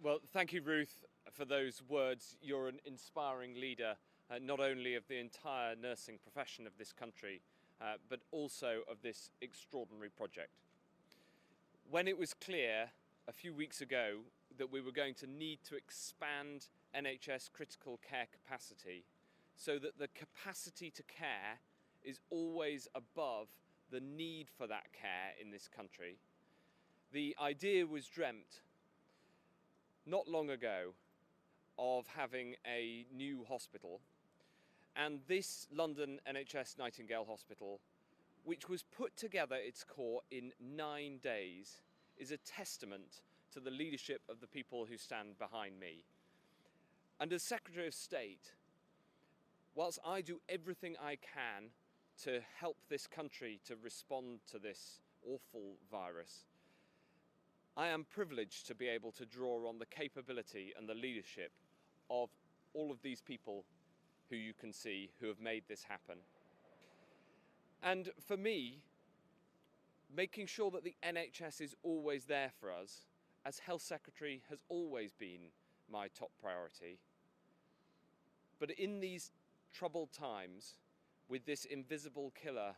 Well, thank you, Ruth, for those words. You're an inspiring leader, not only of the entire nursing profession of this country, but also of this extraordinary project. When it was clear a few weeks ago that we were going to need to expand NHS critical care capacity so that the capacity to care is always above the need for that care in this country, the idea was dreamt not long ago of having a new hospital, and this London NHS Nightingale Hospital, which was put together its core in 9 days, is a testament to the leadership of the people who stand behind me. And as Secretary of State, whilst I do everything I can to help this country to respond to this awful virus, I am privileged to be able to draw on the capability and the leadership of all of these people who you can see who have made this happen. And for me, making sure that the NHS is always there for us, as Health Secretary, has always been my top priority. But in these troubled times, with this invisible killer